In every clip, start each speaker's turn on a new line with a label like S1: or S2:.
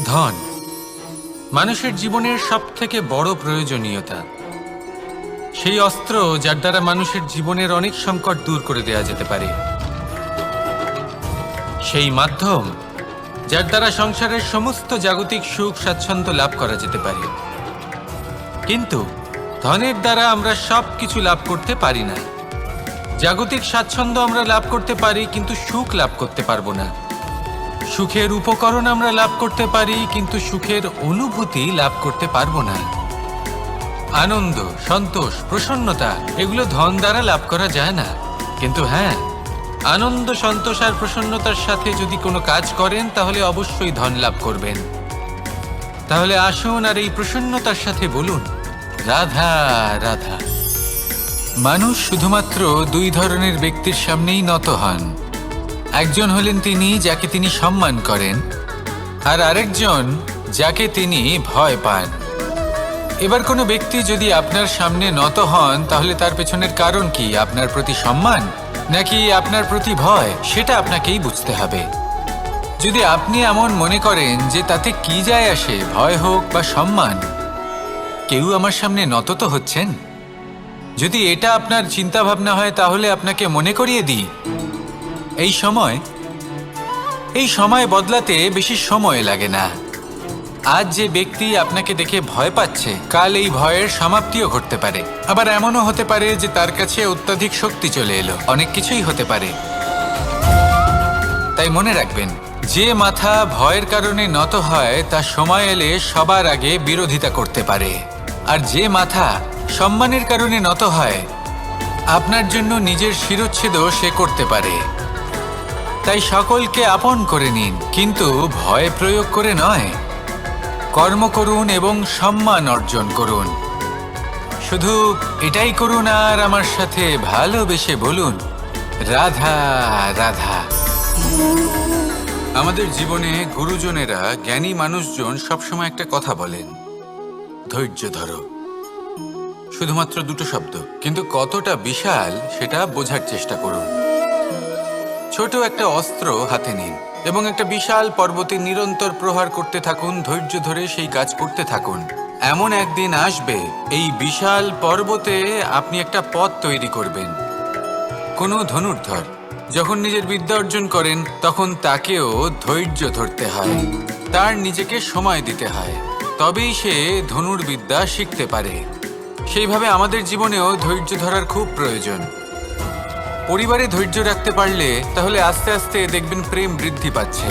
S1: ধন মানুষের জীবনের সবথেকে বড় প্রয়োজনীয়তা, সেই অস্ত্র যার দ্বারা মানুষের জীবনের অনেক সংকট দূর করে দেওয়া যেতে পারে, সেই মাধ্যম যার দ্বারা সংসারের সমস্ত জাগতিক সুখ স্বাচ্ছন্দ্য লাভ করা যেতে পারে। কিন্তু ধনের দ্বারা আমরা সব কিছু লাভ করতে পারি না। জাগতিক স্বাচ্ছন্দ্য আমরা লাভ করতে পারি, কিন্তু সুখ লাভ করতে পারবো না। সুখের উপকরণ আমরা লাভ করতে পারি, কিন্তু সুখের অনুভূতি লাভ করতে পারবো না। আনন্দ, সন্তোষ, প্রসন্নতা এগুলো ধন দ্বারা লাভ করা যায় না। কিন্তু হ্যাঁ, আনন্দ, সন্তোষ আর প্রসন্নতার সাথে যদি কোনো কাজ করেন তাহলে অবশ্যই ধন লাভ করবেন। তাহলে আসুন আর এই প্রসন্নতার সাথে বলুন, রাধা রাধা। মানুষ শুধুমাত্র দুই ধরনের ব্যক্তির সামনেই নত হন। একজন হলেন তিনি যাকে তিনি সম্মান করেন, আর আরেকজন যাকে তিনি ভয় পান। এবার কোনো ব্যক্তি যদি আপনার সামনে নত হন তাহলে তার পেছনের কারণ কি? আপনার প্রতি সম্মান নাকি আপনার প্রতি ভয়? সেটা আপনাকেই বুঝতে হবে। যদি আপনি এমন মনে করেন যে তাতে কি যায় আসে, ভয় হোক বা সম্মান, কেউ আমার সামনে নত তো হচ্ছেন, যদি এটা আপনার চিন্তা ভাবনা হয় তাহলে আপনাকে মনে করিয়ে দিই, এই সময় বদলাতে বেশি সময় লাগে না। আজ যে ব্যক্তি আপনাকে দেখে ভয় পাচ্ছে, কাল এই ভয়ের সমাপ্তিও ঘটতে পারে। আবার এমনও হতে পারে যে তার কাছে অত্যাধিক শক্তি চলে এলো। অনেক কিছুই হতে পারে। তাই মনে রাখবেন, যে মাথা ভয়ের কারণে নত হয় তা সময় এলে সবার আগে বিরোধিতা করতে পারে, আর যে মাথা সম্মানের কারণে নত হয় আপনার জন্য নিজের শিরচ্ছেদও সে করতে পারে। তাই সকলকে আপন করে নিন, কিন্তু ভয় প্রয়োগ করে নয়। কর্ম করুন এবং সম্মান অর্জন করুন। শুধু এটাই করুন আর আমার সাথে ভালোবেসে বলুন, রাধা রাধা। আমাদের জীবনে গুরুজনেরা, জ্ঞানী মানুষজন সবসময় একটা কথা বলেন, ধৈর্য ধরো। শুধুমাত্র দুটো শব্দ, কিন্তু কতটা বিশাল সেটা বোঝার চেষ্টা করুন। ছোট একটা অস্ত্র হাতে নিন এবং একটা বিশাল পর্বতে নিরন্তর প্রহার করতে থাকুন। ধৈর্য ধরে সেই কাজ করতে থাকুন। এমন একদিন আসবে, এই বিশাল পর্বতে আপনি একটা পথ তৈরি করবেন। কোনো ধনুর্ধর যখন নিজের বিদ্যা অর্জন করেন তখন তাকেও ধৈর্য ধরতে হয়, তার নিজেকে সময় দিতে হয়, তবেই সে ধনুর্বিদ্যা শিখতে পারে। সেইভাবে আমাদের জীবনেও ধৈর্য ধরার খুব প্রয়োজন। পরিবারে ধৈর্য রাখতে পারলে তাহলে আস্তে আস্তে দেখবেন প্রেম বৃদ্ধি পাচ্ছে।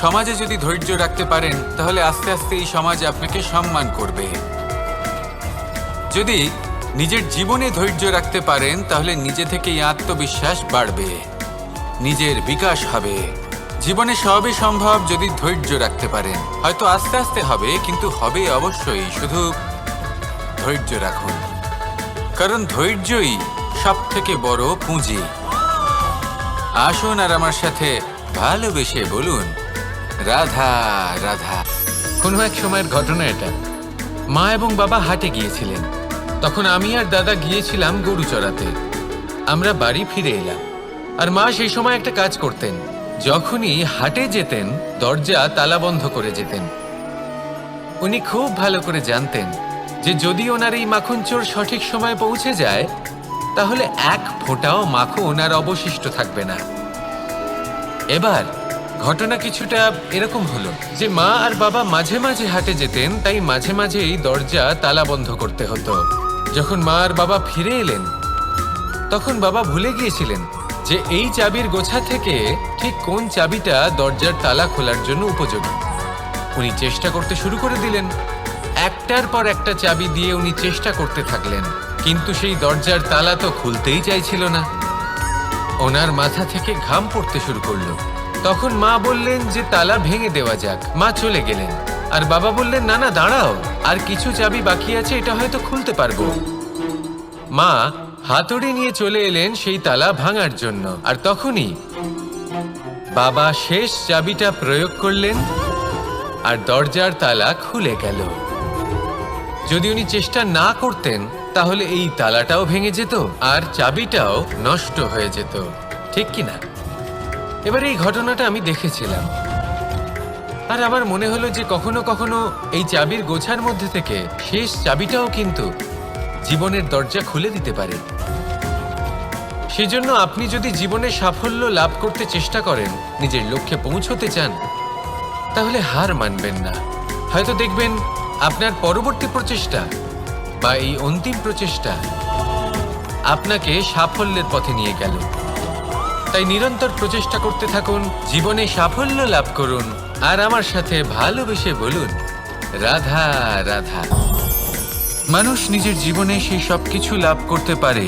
S1: সমাজে যদি ধৈর্য রাখতে পারেন তাহলে আস্তে আস্তে এই সমাজ আপনাকে সম্মান করবে। যদি নিজের জীবনে ধৈর্য রাখতে পারেন তাহলে নিজে থেকেই আত্মবিশ্বাস বাড়বে, নিজের বিকাশ হবে। জীবনে সবই সম্ভব যদি ধৈর্য রাখতে পারেন। হয়তো আস্তে আস্তে হবে, কিন্তু হবে অবশ্যই। শুধু ধৈর্য রাখুন, কারণ ধৈর্যই সবথেকে বড় পুঁজি। আসুন আর আমার সাথে ভালোবেসে বলুন, রাধা রাধা। কোনো এক সময়ের ঘটনা এটা। মা এবং বাবা হাটে গিয়েছিলেন। তখন আমি আর দাদা গিয়েছিলাম গরু চড়াতে। আমরা বাড়ি ফিরে এলাম, আর মা সেই সময় একটা কাজ করতেন। যখনই হাটে যেতেন দরজা তালা বন্ধ করে যেতেন। উনি খুব ভালো করে জানতেন যে যদি ওনার এই মাখন চোর সঠিক সময় পৌঁছে যায় তাহলে এক ফোঁটাও মাখন আর অবশিষ্ট থাকবে না। এবার ঘটনা কিছুটা এরকম হলো যে মা আর বাবা মাঝে মাঝে হাটে যেতেন, তাই মাঝে মাঝেই দরজা তালা বন্ধ করতে হতো। যখন মা আর বাবা ফিরে এলেন তখন বাবা ভুলে গিয়েছিলেন যে এই চাবির গোছা থেকে ঠিক কোন চাবিটা দরজার তালা খোলার জন্য উপযোগী। উনি চেষ্টা করতে শুরু করে দিলেন। একটার পর একটা চাবি দিয়ে উনি চেষ্টা করতে থাকলেন, কিন্তু সেই দরজার তালা তো খুলতেই চাইছিল না। ওনার মাথা থেকে ঘাম পড়তে শুরু করলো। তখন মা বললেন যে তালা ভেঙে দেওয়া যাক। মা চলে গেলেন, আর বাবা বললেন, না না দাঁড়াও, আর কিছু চাবি বাকি আছে, এটা হয়তো খুলতে পারবো। মা হাতুড়ি নিয়ে চলে এলেন সেই তালা ভাঙার জন্য, আর তখনই বাবা শেষ চাবিটা প্রয়োগ করলেন আর দরজার তালা খুলে গেল। যদি উনি চেষ্টা না করতেন তাহলে এই তালাটাও ভেঙে যেত আর চাবিটাও নষ্ট হয়ে যেত, ঠিক কিনা? এবার এই ঘটনাটা আমি দেখেছিলাম। আর আমার মনে হলো যে কখনো কখনো এই চাবির গোছার মধ্যে থেকে শেষ চাবিটাও কিন্তু জীবনের দরজা খুলে দিতে পারে। সেজন্য আপনি যদি জীবনে সাফল্য লাভ করতে চেষ্টা করেন, নিজের লক্ষ্যে পৌঁছতে চান, তাহলে হার মানবেন না। হয়তো দেখবেন আপনার পরবর্তী প্রচেষ্টা বা এই অন্তিম প্রচেষ্টা আপনাকে সাফল্যের পথে নিয়ে গেল। তাই নিরন্তর প্রচেষ্টা করতে থাকুন, জীবনে সাফল্য লাভ করুন, আর আমার সাথে ভালোবেসে বলুন, রাধা রাধা। মানুষ নিজের জীবনে সেই সব কিছু লাভ করতে পারে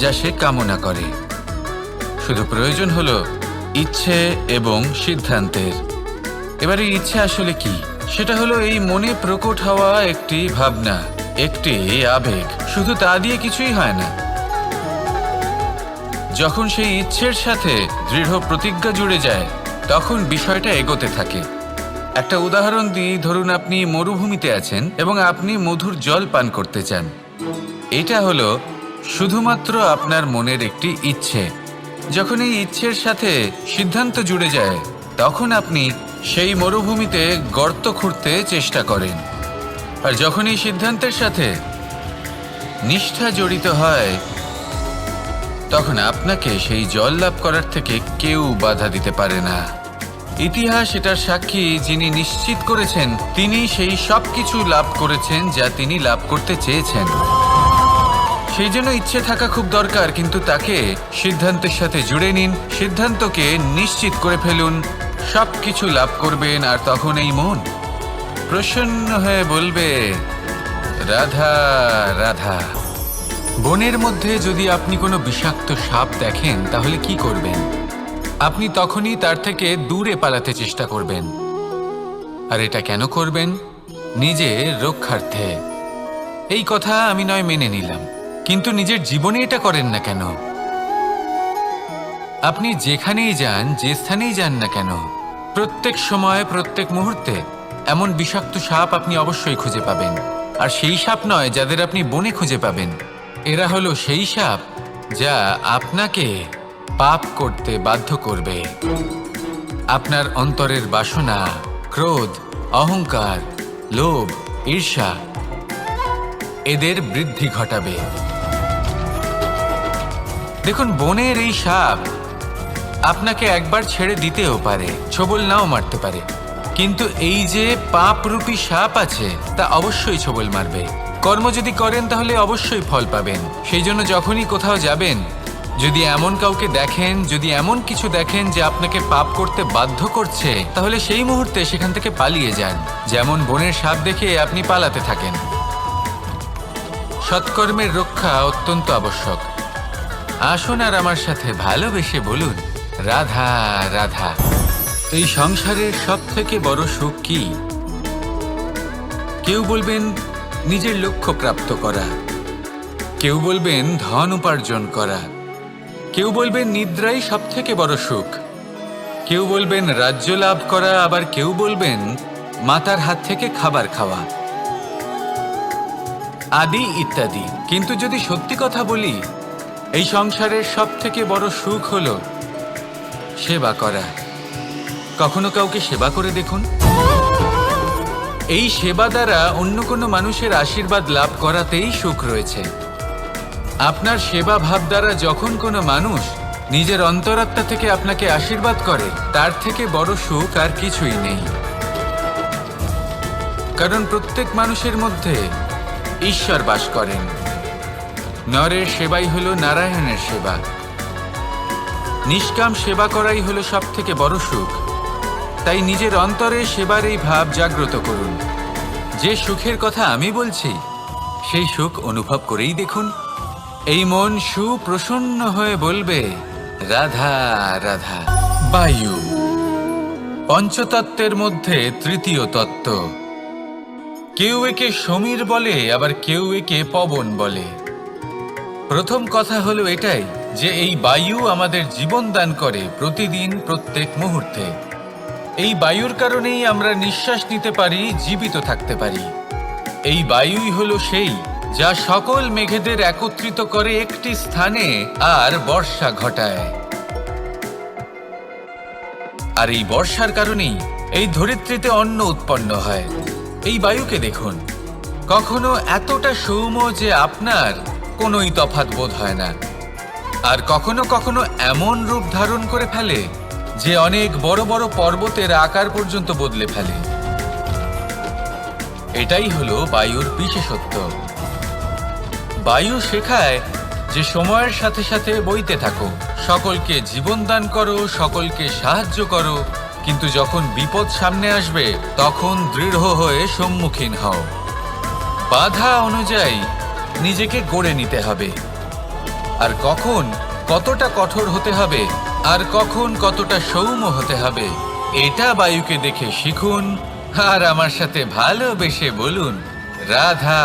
S1: যা সে কামনা করে। শুধু প্রয়োজন হলো ইচ্ছে এবং সিদ্ধান্তের। এবারে ইচ্ছে আসলে কি? সেটা হলো এই মনে প্রকট হওয়া একটি ভাবনা, একটি আবেগ। শুধু তা দিয়ে কিছুই হয় না। যখন সেই ইচ্ছের সাথে দৃঢ় প্রতিজ্ঞা জুড়ে যায়, তখন বিষয়টা এগোতে থাকে। একটা উদাহরণ দিই, ধরুন আপনি মরুভূমিতে আছেন এবং আপনি মধুর জল পান করতে চান। এটা হলো শুধুমাত্র আপনার মনের একটি ইচ্ছে। যখন এই ইচ্ছের সাথে সিদ্ধান্ত জুড়ে যায়, তখন আপনি সেই মরুভূমিতে গর্ত খুঁড়তে চেষ্টা করেন। আর যখন এই সিদ্ধান্তের সাথে নিষ্ঠা জড়িত হয়, তখন আপনাকে সেই জল লাভ করার থেকে কেউ বাধা দিতে পারে না। ইতিহাস এটার সাক্ষী, যিনি নিশ্চিত করেছেন তিনি সেই সব কিছু লাভ করেছেন যা তিনি লাভ করতে চেয়েছেন। সেই জন্য ইচ্ছে থাকা খুব দরকার, কিন্তু তাকে সিদ্ধান্তের সাথে জুড়ে নিন, সিদ্ধান্তকে নিশ্চিত করে ফেলুন, সব কিছু লাভ করবেন। আর তখন এই মন প্রসন্ন হয়ে বলবে, রাধা রাধা। বনের মধ্যে যদি আপনি কোনো বিষাক্ত সাপ দেখেন, তাহলে কি করবেন? আপনি তখনই তার থেকে দূরে পালাতে চেষ্টা করবেন। আর এটা কেন করবেন? নিজের রক্ষার্থে। এই কথা আমি নয় মেনে নিলাম, কিন্তু নিজের জীবনে এটা করেন না কেন? আপনি যেখানেই যান, যে স্থানেই যান না কেন, প্রত্যেক সময় প্রত্যেক মুহূর্তে এমন বিষাক্ত সাপ আপনি অবশ্যই খুঁজে পাবেন। আর সেই সাপ নয় যাদের আপনি বনে খুঁজে পাবেন, এরা হলো সেই সাপ যা আপনাকে পাপ করতে বাধ্য করবে। আপনার অন্তরের বাসনা, ক্রোধ, অহংকার, লোভ, ঈর্ষা এদের বৃদ্ধি ঘটাবে। দেখুন, বনের এই সাপ আপনাকে একবার ছেড়ে দিতেও পারে, ছোবল নাও মারতে পারে, কিন্তু এই যে পাপরূপী সাপ আছে তা অবশ্যই ছোবল মারবে। কর্ম যদি করেন তাহলে অবশ্যই ফল পাবেন। সেই জন্য যখনই কোথাও যাবেন, যদি এমন কাউকে দেখেন, যদি এমন কিছু দেখেন যে আপনাকে পাপ করতে বাধ্য করছে, তাহলে সেই মুহূর্তে সেখান থেকে পালিয়ে যান। যেমন বনের সাপ দেখে আপনি পালাতে থাকেন। সৎকর্মের রক্ষা অত্যন্ত আবশ্যক। আসুন আর আমার সাথে ভালোবেসে বলুন, রাধা রাধা। এই সংসারের সব থেকে বড় সুখ কি? কেউ বলবেন নিজের লক্ষ্য প্রাপ্ত করা, কেউ বলবেন ধন উপার্জন করা, কেউ বলবেন নিদ্রাই সব থেকে বড় সুখ, কেউ বলবেন রাজ্য লাভ করা, আবার কেউ বলবেন মাতার হাত থেকে খাবার খাওয়া, আদি ইত্যাদি। কিন্তু যদি সত্যি কথা বলি, এই সংসারের সব থেকে বড় সুখ হলো সেবা করা। কখনো কাউকে সেবা করে দেখুন। এই সেবা দ্বারা অন্য কোনো মানুষের আশীর্বাদ লাভ করাতেই সুখ রয়েছে। আপনার সেবা ভাব দ্বারা যখন কোনো মানুষ নিজের অন্তরাত্মা থেকে আপনাকে আশীর্বাদ করে, তার থেকে বড় সুখ আর কিছুই নেই। কারণ প্রত্যেক মানুষের মধ্যে ঈশ্বর বাস করেন। নরের সেবাই হলো নারায়ণের সেবা। নিষ্কাম সেবা করাই হলো সব থেকে বড় সুখ। তাই নিজের অন্তরে সেবার এই ভাব জাগ্রত করুন। যে সুখের কথা আমি বলছি, সেই সুখ অনুভব করেই দেখুন। এই মন সুপ্রসন্ন হয়ে বলবে, রাধা রাধা। বায়ু পঞ্চতত্ত্বের মধ্যে তৃতীয় তত্ত্ব। কেউ একে সমীর বলে, আবার কেউ একে পবন বলে। প্রথম কথা হলো এটাই যে এই বায়ু আমাদের জীবন দান করে প্রতিদিন, প্রত্যেক মুহূর্তে। এই বায়ুর কারণেই আমরা নিঃশ্বাস নিতে পারি, জীবিত থাকতে পারি। এই বায়ুই হলো সেই যা সকল মেঘেদের একত্রিত করে একটি স্থানে আর বর্ষা ঘটায়। আর এই বর্ষার কারণেই এই ধরিত্রীতে অন্ন উৎপন্ন হয়। এই বায়ুকে দেখুন, কখনো এতটা সৌম্য যে আপনার কোনোই তফাৎ বোধ হয় না, আর কখনো কখনো এমন রূপ ধারণ করে ফেলে যে অনেক বড় বড় পর্বতের আকার পর্যন্ত বদলে ফেলে। এটাই হলো বায়ুর বিশেষত্ব। বায়ু শেখায় যে সময়ের সাথে সাথে বইতে থাকো, সকলকে জীবন দান করো, সকলকে সাহায্য করো, কিন্তু যখন বিপদ সামনে আসবে তখন দৃঢ় হয়ে সম্মুখীন হও। বাধা অনুযায়ী নিজেকে গড়ে নিতে হবে, আর কখন কতটা কঠোর হতে হবে আর কখন কতটা সৌম্য হতে হবে এটা বায়ুকে দেখে শিখুন, আর আমার সাথে ভালোবেসে বলুন রাধা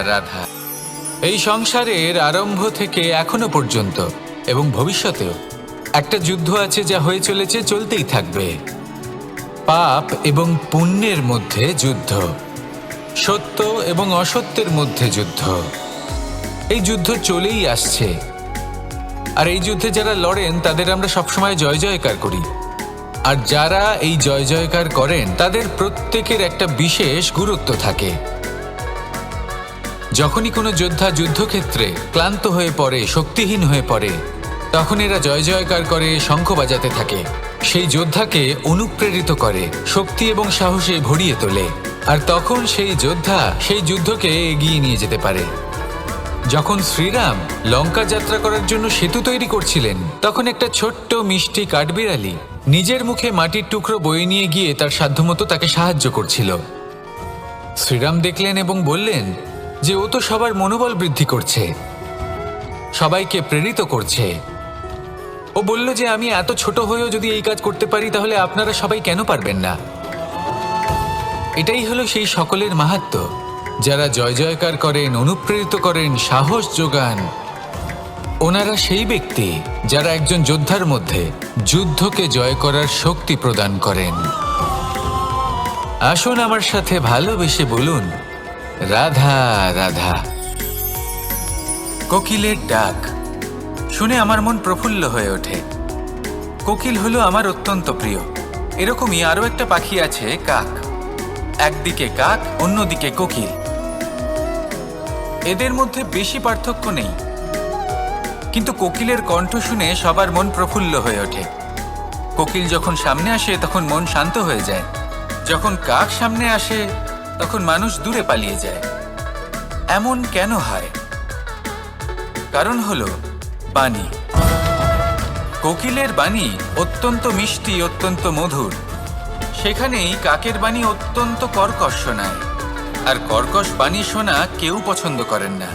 S1: রাধা। এই সংসারের আরম্ভ থেকে এখনো পর্যন্ত এবং ভবিষ্যতেও একটা যুদ্ধ আছে যা হয়ে চলেছে, চলতেই থাকবে। পাপ এবং পুণ্যের মধ্যে যুদ্ধ, সত্য এবং অসত্যের মধ্যে যুদ্ধ। এই যুদ্ধ চলেই আসছে, আর এই যুদ্ধে যারা লড়েন তাদের আমরা সবসময় জয় জয়কার করি, আর যারা এই জয় জয়কার করেন তাদের প্রত্যেকের একটা বিশেষ গুরুত্ব থাকে। যখনই কোনো যোদ্ধা যুদ্ধক্ষেত্রে ক্লান্ত হয়ে পড়ে, শক্তিহীন হয়ে পড়ে, তখন এরা জয় জয়কার করে, শঙ্খ বাজাতে থাকে, সেই যোদ্ধাকে অনুপ্রেরিত করে, শক্তি এবং সাহসে ভরিয়ে তোলে, আর তখন সেই যোদ্ধা সেই যুদ্ধকে এগিয়ে নিয়ে যেতে পারে। যখন শ্রীরাম লঙ্কা যাত্রা করার জন্য সেতু তৈরি করছিলেন, তখন একটা ছোট্ট মিষ্টি কাঠবিড়ালি নিজের মুখে মাটির টুকরো বয়ে নিয়ে গিয়ে তার সাধ্যমতো তাকে সাহায্য করছিল। শ্রীরাম দেখলেন এবং বললেন যে ও তো সবার মনোবল বৃদ্ধি করছে, সবাইকে প্রেরিত করছে। ও বলল যে আমি এত ছোট হয়েও যদি এই কাজ করতে পারি, তাহলে আপনারা সবাই কেন পারবেন না? এটাই হলো সেই সকলের মাহাত্ম্য, যারা জয় জয়কার করেন, অনুপ্রেরিত করেন, সাহস যোগান। ওনারা সেই ব্যক্তি যারা একজন যোদ্ধার মধ্যে যুদ্ধকে জয় করার শক্তি প্রদান করেন। আসুন আমার সাথে ভালোবেসে বলুন রাধা রাধা। কোকিলের ডাক শুনে আমার মন প্রফুল্ল হয়ে ওঠে। কোকিল হলো আমার অত্যন্ত প্রিয়। এরকমই আরো একটা পাখি আছে, কাক। একদিকে কাক, অন্যদিকে কোকিল। এদের মধ্যে বেশি পার্থক্য নেই, কিন্তু কোকিলের কণ্ঠ শুনে সবার মন প্রফুল্ল হয়ে ওঠে। কোকিল যখন সামনে আসে তখন মন শান্ত হয়ে যায়, যখন কাক সামনে আসে তখন মানুষ দূরে পালিয়ে যায়। এমন কেন হয়? কারণ হলো বাণী। কোকিলের বাণী অত্যন্ত মিষ্টি, অত্যন্ত মধুর। সেখানেই কাকের বাণী অত্যন্ত কর্কশ শোনায়, আর কর্কশ বাণী শোনা কেউ পছন্দ করেন না।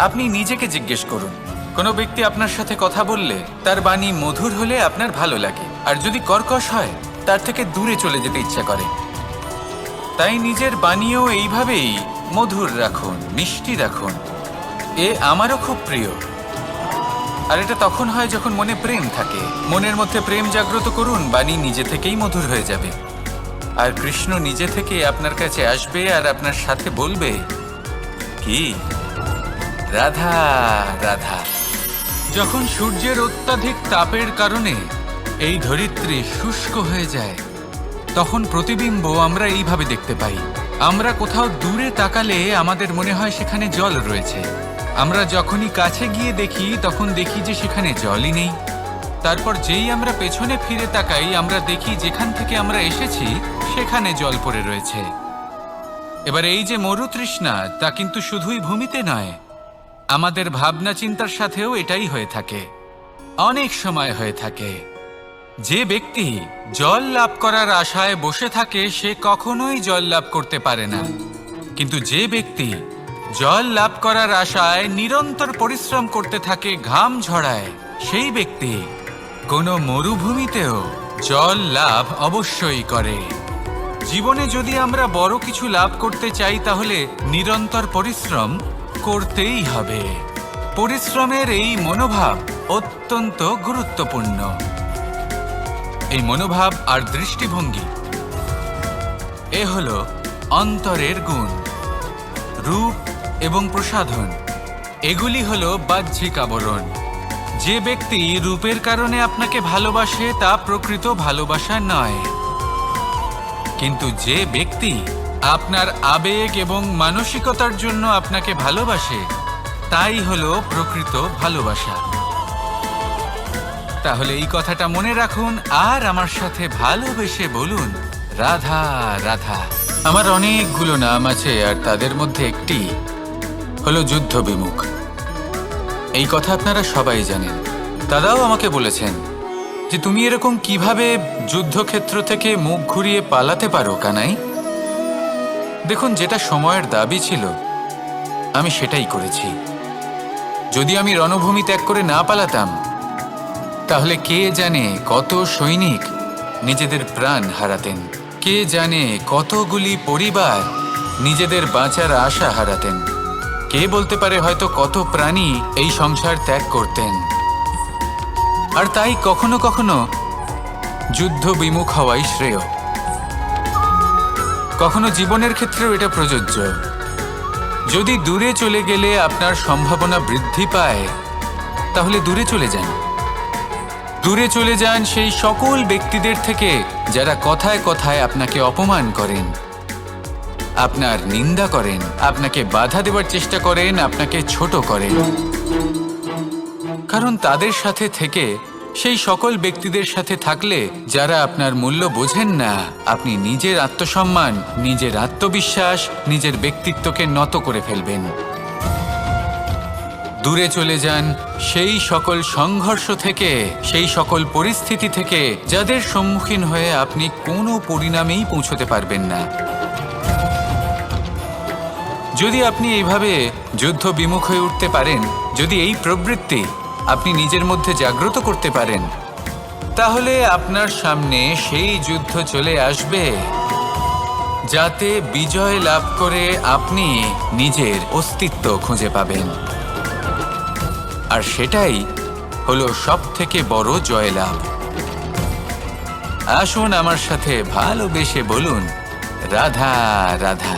S1: আপনি নিজেকে জিজ্ঞেস করুন, কোনো ব্যক্তি আপনার সাথে কথা বললে তার বাণী মধুর হলে আপনার ভালো লাগে, আর যদি কর্কশ হয় তার থেকে দূরে চলে যেতে ইচ্ছা করে। তাই নিজের বাণীও এইভাবেই মধুর রাখুন, মিষ্টি রাখুন। এ আমারও খুব প্রিয়। আর এটা তখন হয় যখন মনে প্রেম থাকে। মনের মধ্যে প্রেম জাগ্রত করুন, বাণী নিজে থেকেই মধুর হয়ে যাবে, আর কৃষ্ণ নিজে থেকে আপনার কাছে আসবে আর আপনার সাথে বলবে কি রাধা রাধা। যখন সূর্যের অত্যাধিক তাপের কারণে এই ধরিত্রী শুষ্ক হয়ে যায়, তখন প্রতিবিম্ব আমরা এইভাবে দেখতে পাই। আমরা কোথাও দূরে তাকালে আমাদের মনে হয় সেখানে জল রয়েছে। আমরা যখনই কাছে গিয়ে দেখি তখন দেখি যে সেখানে জলই নেই। তারপর যেই আমরা পেছনে ফিরে তাকাই, আমরা দেখি যেখান থেকে আমরা এসেছি সেখানে জল পড়ে রয়েছে। এবার এই যে মরুতৃষ্ণা, তা কিন্তু শুধুই ভূমিতে নয়, আমাদের ভাবনা চিন্তার সাথেও এটাই হয়ে থাকে, অনেক সময় হয়ে থাকে। যে ব্যক্তি জল লাভ করার আশায় বসে থাকে সে কখনোই জল লাভ করতে পারে না, কিন্তু যে ব্যক্তি জল লাভ করার আশায় নিরন্তর পরিশ্রম করতে থাকে, ঘাম ঝরায়, সেই ব্যক্তি কোনো মরুভূমিতেও জল লাভ অবশ্যই করে। জীবনে যদি আমরা বড় কিছু লাভ করতে চাই তাহলে নিরন্তর পরিশ্রম করতেই হবে। পরিশ্রমের এই মনোভাব অত্যন্ত গুরুত্বপূর্ণ। এই মনোভাব আর দৃষ্টিভঙ্গি এ হলো অন্তরের গুণ। রূপ এবং প্রসাধন এগুলি হলো বাহ্যিক আবরণ। যে ব্যক্তি রূপের কারণে আপনাকে ভালোবাসে তা প্রকৃত ভালোবাসা নয়, কিন্তু যে ব্যক্তি আপনার আবেগ এবং মানসিকতার জন্য আপনাকে ভালোবাসে তাই হলো প্রকৃত ভালোবাসা। তাহলে এই কথাটা মনে রাখুন আর আমার সাথে ভালোবেসে বলুন, রাধা রাধা। আমার অনেকগুলো নাম আছে আর তাদের মধ্যে একটি হলো যুদ্ধ বিমুখ। এই কথা আপনারা সবাই জানেন। দাদাও আমাকে বলেছেন যে তুমি এরকম কিভাবে যুদ্ধক্ষেত্র থেকে মুখ ঘুরিয়ে পালাতে পারো কানাই। দেখুন, যেটা সময়ের দাবি ছিল আমি সেটাই করেছি। যদি আমি রণভূমি ত্যাগ করে না পালাতাম তাহলে কে জানে কত সৈনিক নিজেদের প্রাণ হারাতেন, কে জানে কতগুলি পরিবার নিজেদের বাঁচার আশা হারাতেন, কে বলতে পারে হয়তো কত প্রাণী এই সংসার ত্যাগ করতেন। আর তাই কখনো কখনো যুদ্ধ বিমুখ হওয়াই শ্রেয়। কখনো জীবনের ক্ষেত্রেও এটা প্রযোজ্য। যদি দূরে চলে গেলে আপনার সম্ভাবনা বৃদ্ধি পায় তাহলে দূরে চলে যান। দূরে চলে যান সেই সকল ব্যক্তিদের থেকে যারা কথায় কথায় আপনাকে অপমান করেন, আপনার নিন্দা করেন, আপনাকে বাধা দেওয়ার চেষ্টা করেন, আপনাকে ছোট করেন। কারণ তাদের সাথে থেকে, সেই সকল ব্যক্তিদের সাথে থাকলে যারা আপনার মূল্য বোঝেন না, আপনি নিজের আত্মসম্মান, নিজের আত্মবিশ্বাস, নিজের ব্যক্তিত্বকে নত করে ফেলবেন। দূরে চলে যান সেই সকল সংঘর্ষ থেকে, সেই সকল পরিস্থিতি থেকে যাদের সম্মুখীন হয়ে আপনি কোনো পরিণামেই পৌঁছতে পারবেন না। যদি আপনি এইভাবে যুদ্ধ বিমুখ হয়ে উঠতে পারেন, যদি এই প্রবৃত্তি আপনি নিজের মধ্যে জাগ্রত করতে পারেন, তাহলে আপনার সামনে সেই যুদ্ধ চলে আসবে যাতে বিজয় লাভ করে আপনি নিজের অস্তিত্ব খুঁজে পাবেন। আর সেটাই হলো সবথেকে বড় জয়লাভ। আসুন আমার সাথে ভালোবেসে বলুন, রাধা রাধা।